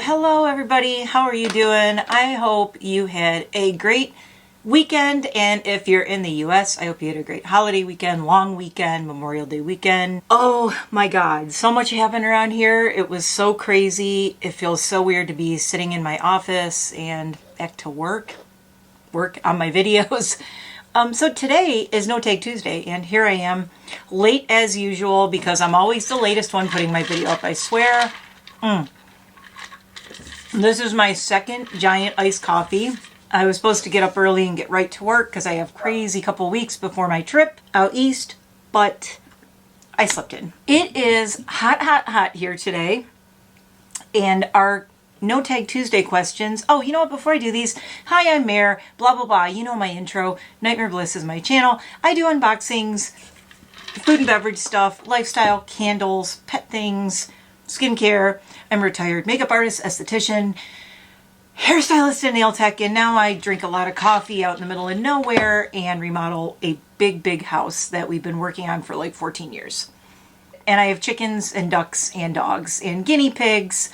Hello everybody, how are you doing? I hope you had a great weekend, and if you're in the US, I hope you had a great holiday weekend, long weekend, Memorial Day weekend. Oh my god, so much happened around here. It was so crazy. It feels so weird to be sitting in my office and back to work on my videos. So today is No Tag Tuesday, and here I am, late as usual, because I'm always the latest one putting my video up, I swear. This is my second giant iced coffee. I was supposed to get up early and get right to work because I have crazy couple weeks before my trip out east, but I slept in. It is hot here today, and our No Tag Tuesday questions. Oh, you know what, before I do these, hi, I'm Mare, blah, blah, blah. You know my intro. NiteMare Bliss is my channel. I do unboxings, food and beverage stuff, lifestyle, candles, pet things, skincare. I'm a retired makeup artist, esthetician, hairstylist, and nail tech, and now I drink a lot of coffee out in the middle of nowhere and remodel a big house that we've been working on for like 14 years. And I have chickens and ducks and dogs and guinea pigs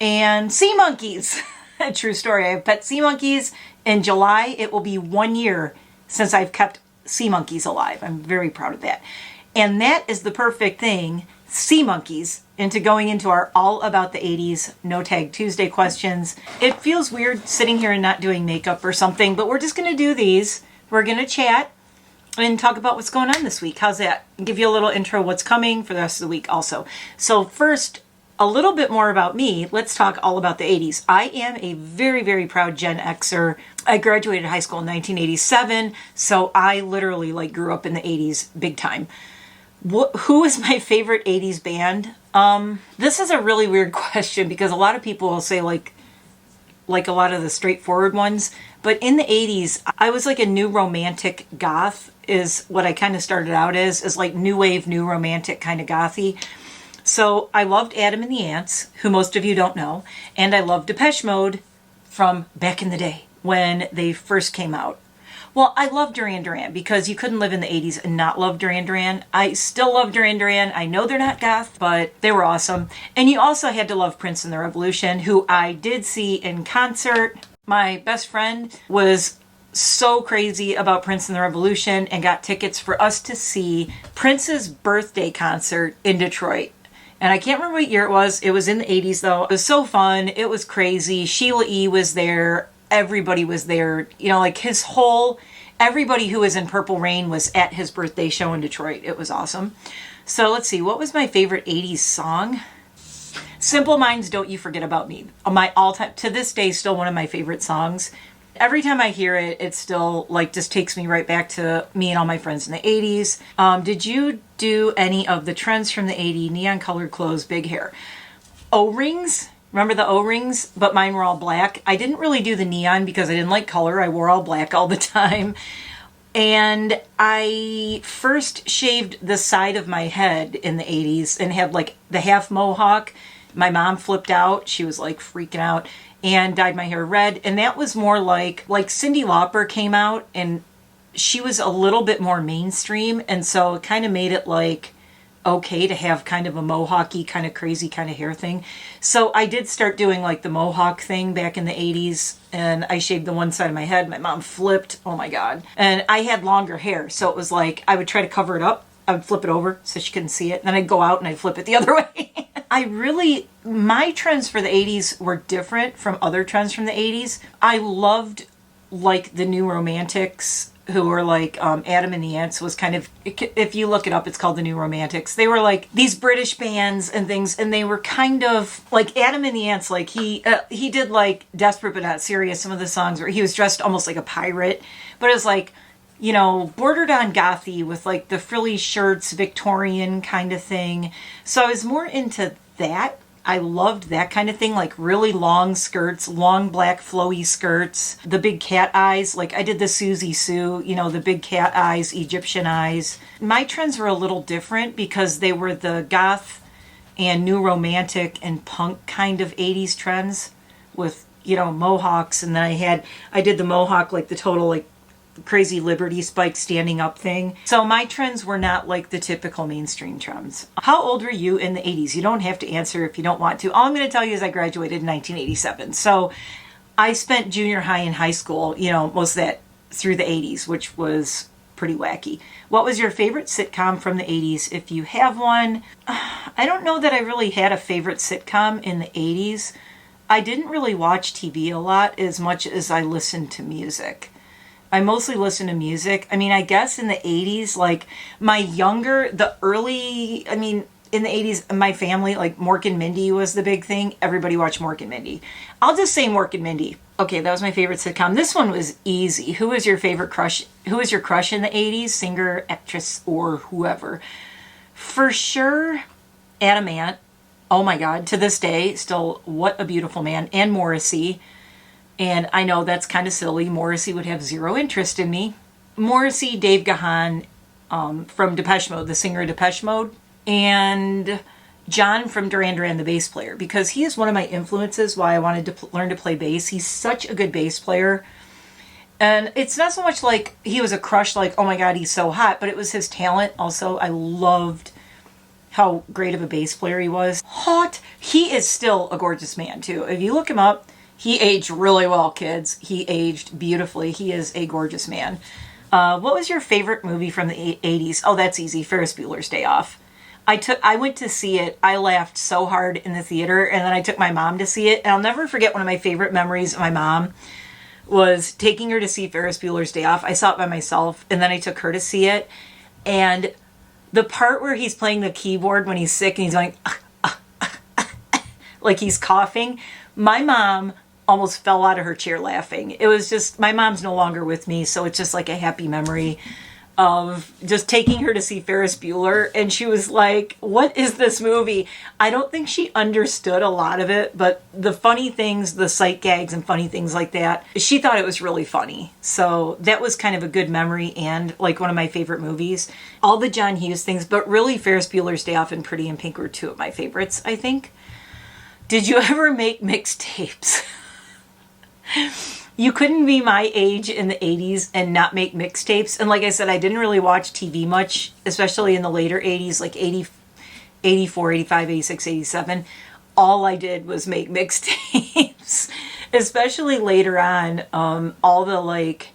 and sea monkeys. A true story. I have pet sea monkeys. In July, it will be 1 year since I've kept sea monkeys alive. I'm very proud of that. And that is the perfect thing, sea monkeys, into going into our all about the 80s No Tag Tuesday questions. It feels weird sitting here and not doing makeup or something, but we're just going to do these. We're going to chat and talk about what's going on this week. How's that? Give you a little intro what's coming for the rest of the week also. So first, a little bit more about me. Let's talk all about the 80s. I am a very proud Gen Xer. I graduated high school in 1987, so I literally grew up in the 80s big time. Who is my favorite 80s band? This is a really weird question because a lot of people will say like a lot of the straightforward ones, but in the 80s, I was like a new romantic goth is what I kind of started out as, is like new wave, new romantic kind of gothy. So I loved Adam and the Ants, who most of you don't know, and I loved Depeche Mode from back in the day when they first came out. Well, I love Duran Duran because you couldn't live in the 80s and not love Duran Duran. I still love Duran Duran. I know they're not goth, but they were awesome. And you also had to love Prince and the Revolution, who I did see in concert. My best friend was so crazy about Prince and the Revolution and got tickets for us to see Prince's birthday concert in Detroit. And I can't remember what year it was. It was in the 80s though. It was so fun. It was crazy. Sheila E. was there. Everybody was there, you know, like everybody who was in Purple Rain was at his birthday show in Detroit. It was awesome. So let's see, what was my favorite 80s song? Simple Minds, Don't You Forget About Me. My all-time, to this day, still one of my favorite songs. Every time I hear it, it still just takes me right back to me and all my friends in the 80s. Did you do any of the trends from the 80s? Neon colored clothes, big hair. O-rings? Remember the O-rings? But mine were all black. I didn't really do the neon because I didn't like color. I wore all black all the time. And I first shaved the side of my head in the 80s and had the half mohawk. My mom flipped out. She was freaking out and dyed my hair red. And that was more like Cyndi Lauper came out and she was a little bit more mainstream. And so it kind of made it okay to have kind of a mohawky, kind of crazy kind of hair thing. So I did start doing the mohawk thing back in the 80s, and I shaved the one side of my head. My mom flipped, oh my god. And I had longer hair, so it was I would try to cover it up. I would flip it over so she couldn't see it. Then I'd go out and I'd flip it the other way. My trends for the 80s were different from other trends from the 80s. I loved the new romantics, who were Adam and the Ants was kind of, if you look it up, it's called the New Romantics. They were these British bands and things, and they were kind of Adam and the Ants. He did Desperate But Not Serious, some of the songs where he was dressed almost like a pirate, but it was bordered on gothy with the frilly shirts, Victorian kind of thing. So I was more into that. I loved that kind of thing, really long skirts, long black flowy skirts, the big cat eyes. I did the Susie Sue, the big cat eyes, Egyptian eyes. My trends were a little different because they were the goth and new romantic and punk kind of 80s trends with, mohawks. And then I did the mohawk, the total crazy Liberty Spike standing up thing. So my trends were not like the typical mainstream trends. How old were you in the 80s? You don't have to answer if you don't want to. All I'm going to tell you is I graduated in 1987. So I spent junior high and high school, you know, most of that through the 80s, which was pretty wacky. What was your favorite sitcom from the 80s? If you have one, I don't know that I really had a favorite sitcom in the 80s. I didn't really watch TV a lot as much as I listened to music. I mostly listened to music. I mean, I guess in the 80s, like in the 80s, my family, like Mork and Mindy was the big thing. Everybody watched Mork and Mindy. I'll just say Mork and Mindy. Okay, that was my favorite sitcom. This one was easy. Who was your favorite crush? Who was your crush in the 80s? Singer, actress, or whoever? For sure, Adam Ant. Oh my God, to this day, still, what a beautiful man. And Morrissey. And I know that's kind of silly. Morrissey would have zero interest in me. Morrissey, Dave Gahan from Depeche Mode, the singer of Depeche Mode. And John from Duran Duran, the bass player, because he is one of my influences why I wanted to learn to play bass. He's such a good bass player. And it's not so much like he was a crush, like, oh my God, he's so hot, but it was his talent. Also, I loved how great of a bass player he was. Hot. He is still a gorgeous man, too. If you look him up, he aged really well, kids. He aged beautifully. He is a gorgeous man. What was your favorite movie from the 80s? Oh, that's easy. Ferris Bueller's Day Off. I went to see it. I laughed so hard in the theater, and then I took my mom to see it. And I'll never forget one of my favorite memories of my mom was taking her to see Ferris Bueller's Day Off. I saw it by myself, and then I took her to see it. And the part where he's playing the keyboard when he's sick and he's going, like he's coughing, my mom almost fell out of her chair laughing. It was just, my mom's no longer with me, so it's just like a happy memory of just taking her to see Ferris Bueller, and she was like, what is this movie? I don't think she understood a lot of it, but the funny things, the sight gags and funny things like that, she thought it was really funny. So that was kind of a good memory and like one of my favorite movies. All the John Hughes things, but really Ferris Bueller's Day Off and Pretty in Pink were two of my favorites, I think. Did you ever make mixtapes? You couldn't be my age in the 80s and not make mixtapes. And like I said, I didn't really watch TV much, especially in the later 80s, like 84, 85, 86, 87. All I did was make mixtapes, especially later on. All the like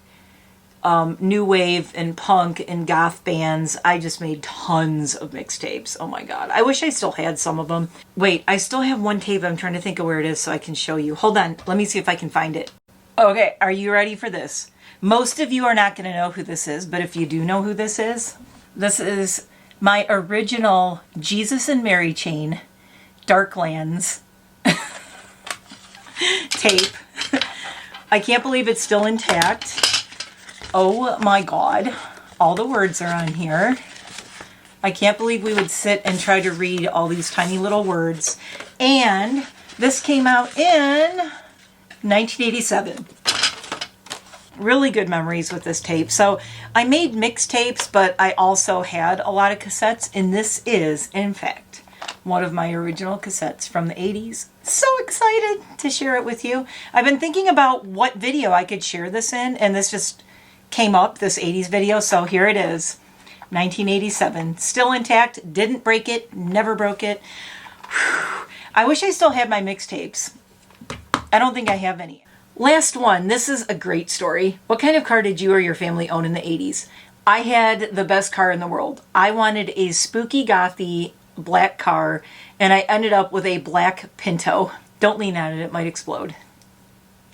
new wave and punk and goth bands, I just made tons of mixtapes. Oh my God. I wish I still had some of them. Wait, I still have one tape. I'm trying to think of where it is so I can show you. Hold on. Let me see if I can find it. Okay, are you ready for this? Most of you are not going to know who this is, but if you do know who this is my original Jesus and Mary chain, Darklands tape. I can't believe it's still intact. Oh my God. All the words are on here. I can't believe we would sit and try to read all these tiny little words. And this came out in 1987. Really good memories with this tape. So I made mixtapes, but I also had a lot of cassettes, and this is, in fact, one of my original cassettes from the 80s. So excited to share it with you. I've been thinking about what video I could share this in, and this just came up, this 80s video, so here it is. 1987. Still intact, didn't break it, never broke it. Whew. I wish I still had my mixtapes. I don't think I have any. Last one. This is a great story. What kind of car did you or your family own in the 80s? I had the best car in the world. I wanted a spooky, gothy black car, and I ended up with a black Pinto. Don't lean on it. It might explode.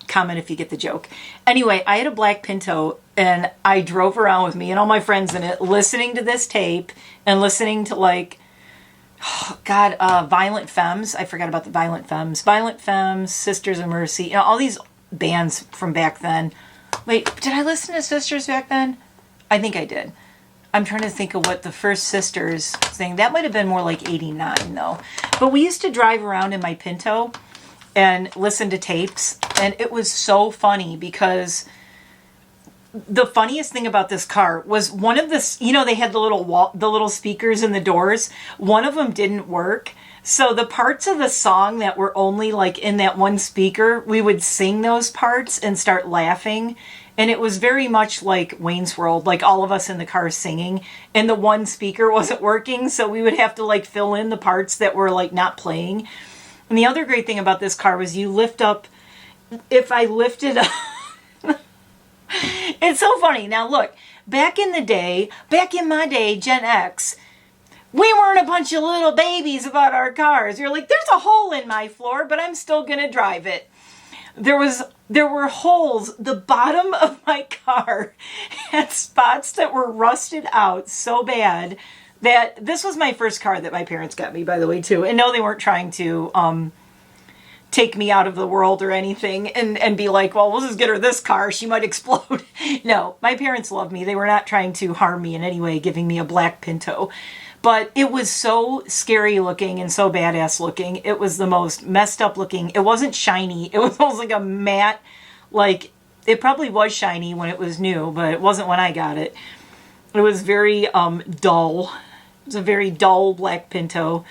Comment if you get the joke. Anyway, I had a black Pinto, and I drove around with me and all my friends in it, listening to this tape and listening to like, oh God, Violent Femmes. I forgot about the Violent Femmes. Violent Femmes, Sisters of Mercy, you know, all these bands from back then. Wait, did I listen to Sisters back then? I think I did. I'm trying to think of what the first Sisters thing, that might have been more like 89 though. But we used to drive around in my Pinto and listen to tapes, and it was so funny because the funniest thing about this car was one of the, you know, they had the little speakers in the doors. One of them didn't work. So the parts of the song that were only like in that one speaker, we would sing those parts and start laughing. And it was very much like Wayne's World, like all of us in the car singing, and the one speaker wasn't working, so we would have to like fill in the parts that were like not playing. And the other great thing about this car was you lift up, if I lifted up, it's so funny. Now look, back in my day, Gen X, we weren't a bunch of little babies about our cars. You're like, there's a hole in my floor, but I'm still gonna drive it. There were holes. The bottom of my car had spots that were rusted out so bad that this was my first car that my parents got me, by the way, too. And no, they weren't trying to take me out of the world or anything and be like, well, we'll just get her this car. She might explode. No, my parents loved me. They were not trying to harm me in any way, giving me a black Pinto. But it was so scary looking and so badass looking. It was the most messed up looking. It wasn't shiny. It was almost like a matte, like, it probably was shiny when it was new, but it wasn't when I got it. It was very dull. It was a very dull black Pinto.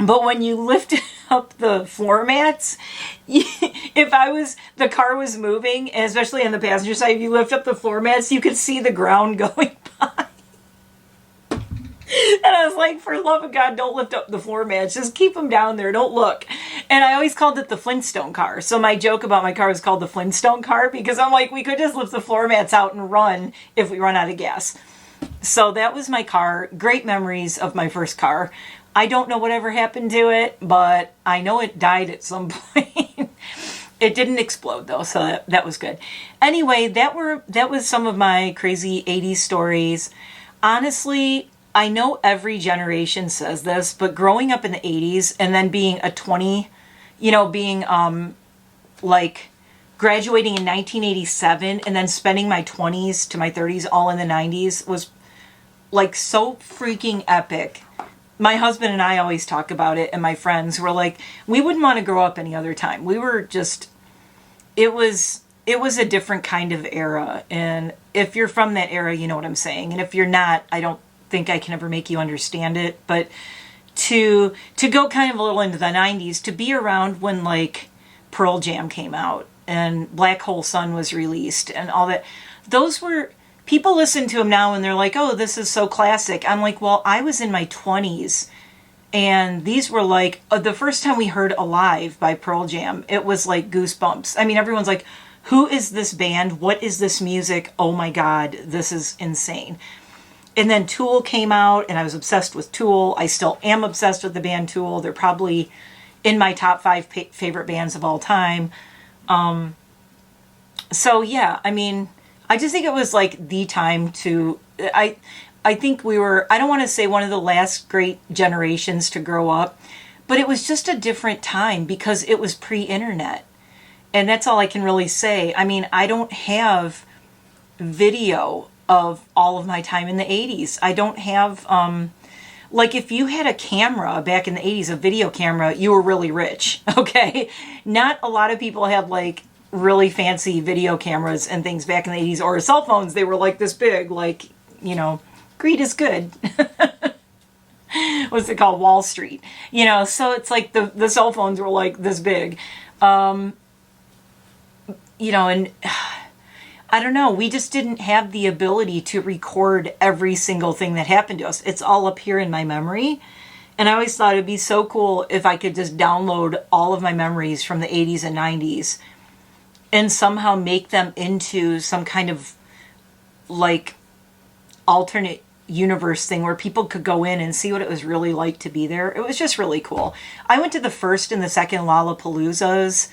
But when you lifted up the floor mats, if the car was moving, and especially on the passenger side, if you lift up the floor mats, you could see the ground going by. And I was like, for the love of God, don't lift up the floor mats. Just keep them down there. Don't look. And I always called it the Flintstone car. So my joke about my car was called the Flintstone car because I'm like, we could just lift the floor mats out and run if we run out of gas. So that was my car. Great memories of my first car. I don't know whatever happened to it, but I know it died at some point. It didn't explode though, so that was good. Anyway, that was some of my crazy 80s stories. Honestly, I know every generation says this, but growing up in the 80s and then being a 20, being like graduating in 1987 and then spending my 20s to my 30s all in the 90s was like so freaking epic. My husband and I always talk about it, and my friends were like, we wouldn't want to grow up any other time. We were just, it was a different kind of era. And if you're from that era, you know what I'm saying. And if you're not, I don't think I can ever make you understand it. But to go kind of a little into the 90s, to be around when like Pearl Jam came out and Black Hole Sun was released and all that, those were, people listen to them now and they're like, oh, this is so classic. I'm like, well, I was in my 20s and these were like, the first time we heard Alive by Pearl Jam, it was like goosebumps. I mean, everyone's like, who is this band? What is this music? Oh my God, this is insane. And then Tool came out and I was obsessed with Tool. I still am obsessed with the band Tool. They're probably in my top 5 favorite bands of all time. So yeah, I mean, I just think it was like the time to, I think we were, I don't want to say one of the last great generations to grow up, but it was just a different time because it was pre-internet. And that's all I can really say. I mean, I don't have video of all of my time in the 80s. I don't have, like if you had a camera back in the 80s, a video camera, you were really rich, okay? Not a lot of people had like really fancy video cameras and things back in the 80s, or cell phones. They were like this big, like, greed is good. What's it called? Wall Street. So it's like the cell phones were like this big. And I don't know, we just didn't have the ability to record every single thing that happened to us. It's all up here in my memory. And I always thought it'd be so cool if I could just download all of my memories from the 80s and 90s and somehow make them into some kind of like alternate universe thing where people could go in and see what it was really like to be there. It was just really cool. I went to the first and the second Lollapaloozas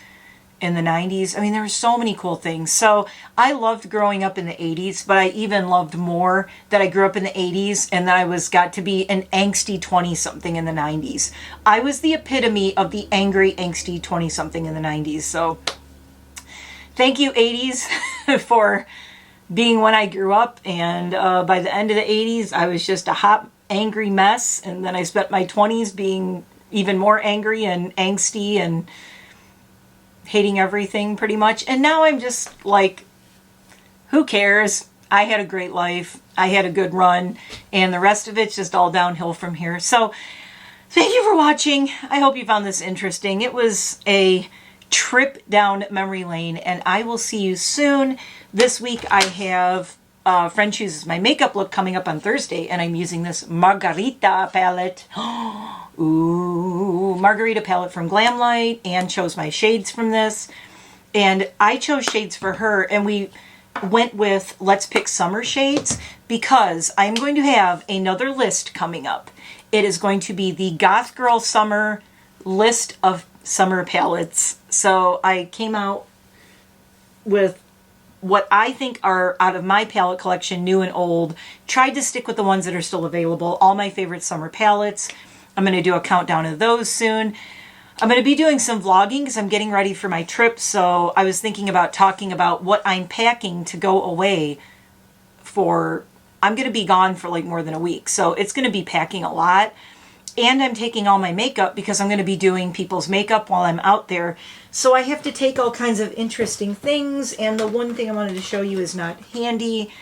in the 90s. I mean, there were so many cool things. So I loved growing up in the 80s, but I even loved more that I grew up in the 80s and that I got to be an angsty 20-something in the 90s. I was the epitome of the angry, angsty 20-something in the 90s. So thank you, 80s, for being when I grew up. And by the end of the 80s, I was just a hot, angry mess. And then I spent my 20s being even more angry and angsty and hating everything pretty much. And now I'm just like, who cares? I had a great life. I had a good run. And the rest of it's just all downhill from here. So thank you for watching. I hope you found this interesting. It was a trip down memory lane, and I will see you soon. This week I have Friend Chooses My Makeup look coming up on Thursday, and I'm using this Margarita palette. Ooh, Margarita palette from Glamlight, and chose my shades from this. And I chose shades for her, and we went with Let's Pick Summer Shades because I'm going to have another list coming up. It is going to be the Goth Girl Summer list of summer palettes. So I came out with what I think are out of my palette collection, new and old. Tried to stick with the ones that are still available. All my favorite summer palettes. I'm going to do a countdown of those soon. I'm going to be doing some vlogging because I'm getting ready for my trip. So I was thinking about talking about what I'm packing to go away for. I'm going to be gone for like more than a week. So it's going to be packing a lot. And I'm taking all my makeup because I'm going to be doing people's makeup while I'm out there. So I have to take all kinds of interesting things. And the one thing I wanted to show you is not handy.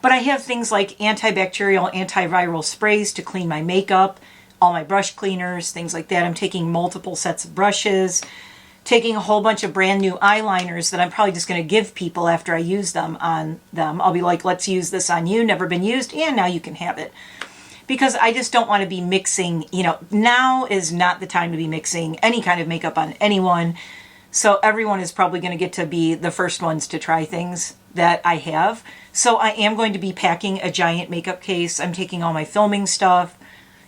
But I have things like antibacterial, antiviral sprays to clean my makeup. All my brush cleaners, things like that. I'm taking multiple sets of brushes. Taking a whole bunch of brand new eyeliners that I'm probably just going to give people after I use them on them. I'll be like, let's use this on you. Never been used. And now you can have it. Because I just don't want to be mixing, you know, now is not the time to be mixing any kind of makeup on anyone. So everyone is probably going to get to be the first ones to try things that I have. So I am going to be packing a giant makeup case. I'm taking all my filming stuff.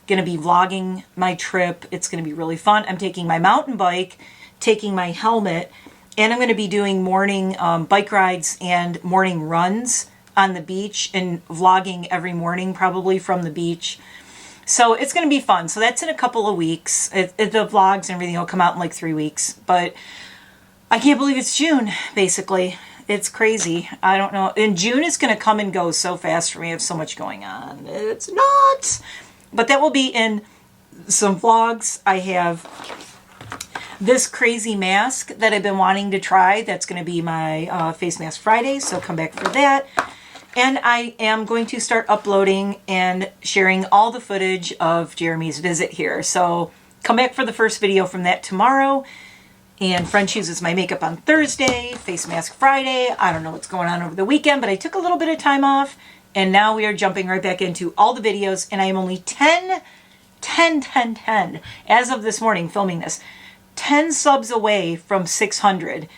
Going to be vlogging my trip. It's going to be really fun. I'm taking my mountain bike, taking my helmet, and I'm going to be doing morning bike rides and morning runs on the beach and vlogging every morning probably from the beach. So it's going to be fun. So that's in a couple of weeks. The vlogs and everything will come out in like 3 weeks. But I can't believe it's June, basically. It's crazy. I don't know. And June is going to come and go so fast for me. I have so much going on. It's nuts. But that will be in some vlogs. I have this crazy mask that I've been wanting to try. That's going to be my Face Mask Friday. So come back for that. And I am going to start uploading and sharing all the footage of Jeremy's visit here. So come back for the first video from that tomorrow. And Friend Chooses My Makeup on Thursday. Face Mask Friday. I don't know what's going on over the weekend, but I took a little bit of time off. And now we are jumping right back into all the videos. And I am only 10, as of this morning filming this, 10 subs away from 600.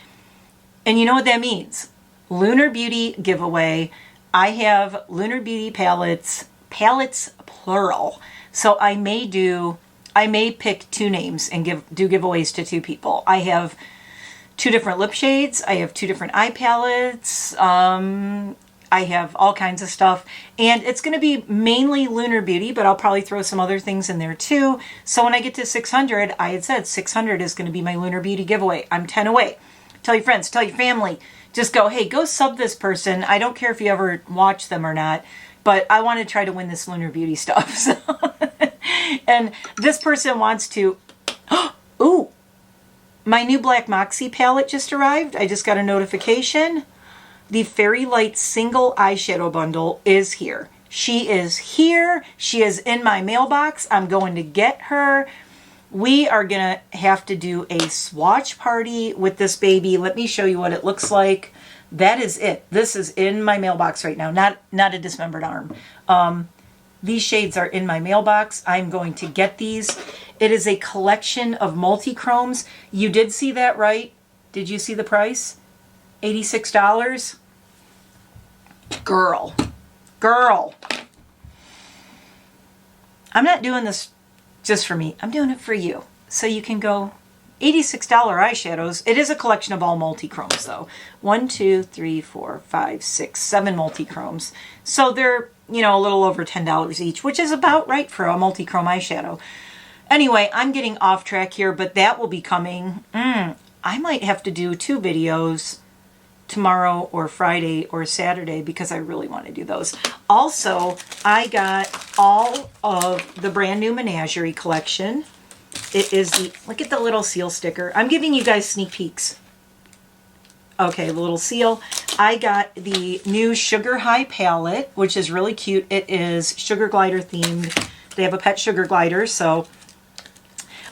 And you know what that means? Lunar Beauty giveaway. I have Lunar Beauty palettes plural. So I may pick 2 names and do giveaways to 2 people. I have 2 different lip shades. I have 2 different eye palettes. I have all kinds of stuff. And it's going to be mainly Lunar Beauty, but I'll probably throw some other things in there too. So when I get to 600, I had said 600 is going to be my Lunar Beauty giveaway. I'm 10 away. Tell your friends, tell your family. Just go, hey, go sub this person. I don't care if you ever watch them or not, but I want to try to win this Lunar Beauty stuff. So and this person wants to, ooh, my new Black Moxie palette just arrived. I just got a notification. The Fairy Light single eyeshadow bundle is here. She is here. She is in my mailbox. I'm going to get her. We are going to have to do a swatch party with this baby. Let me show you what it looks like. That is it. This is in my mailbox right now. Not a dismembered arm. These shades are in my mailbox. I'm going to get these. It is a collection of multi-chromes. You did see that, right? Did you see the price? $86? Girl. I'm not doing this just for me. I'm doing it for you. So you can go $86 eyeshadows. It is a collection of all multi-chromes though. 1, 2, 3, 4, 5, 6, 7 multi-chromes. So they're, you know, a little over $10 each, which is about right for a multi-chrome eyeshadow. Anyway, I'm getting off track here, but that will be coming. I might have to do 2 videos tomorrow or Friday or Saturday because I really want to do those. Also, I got all of the brand new Menagerie collection. It is the, look at the little seal sticker. I'm giving you guys sneak peeks. Okay, the little seal. I got the new Sugar High palette, which is really cute. It is sugar glider themed. They have a pet sugar glider, so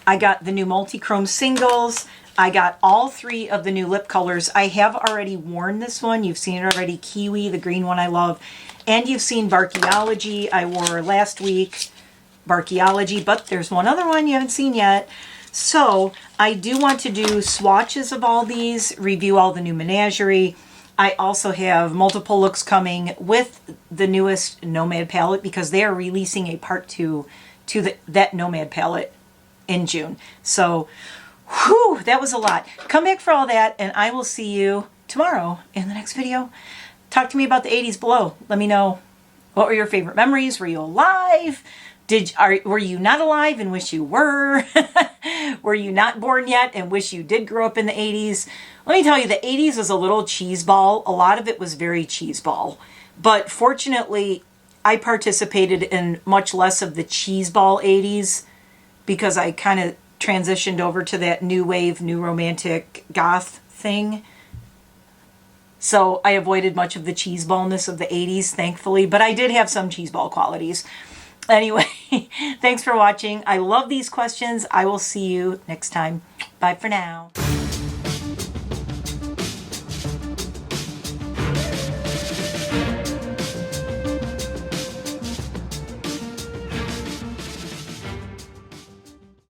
I got the new multi-chrome singles. I got all 3 of the new lip colors. I have already worn this one. You've seen it already. Kiwi, the green one I love. And you've seen Barkyology I wore last week. Barkyology, but there's one other one you haven't seen yet. So I do want to do swatches of all these, review all the new menagerie. I also have multiple looks coming with the newest Nomad palette because they are releasing a part 2 to that Nomad palette in June. So, whew, that was a lot. Come back for all that, and I will see you tomorrow in the next video. Talk to me about the 80s below. Let me know, what were your favorite memories? Were you alive? Were you not alive and wish you were? Were you not born yet and wish you did grow up in the 80s? Let me tell you, the 80s was a little cheeseball. A lot of it was very cheeseball. But fortunately, I participated in much less of the cheeseball 80s because I kind of transitioned over to that new wave, new romantic goth thing. So I avoided much of the cheeseballness of the 80s, thankfully. But I did have some cheeseball qualities. Anyway, thanks for watching. I love these questions. I will see you next time. Bye for now.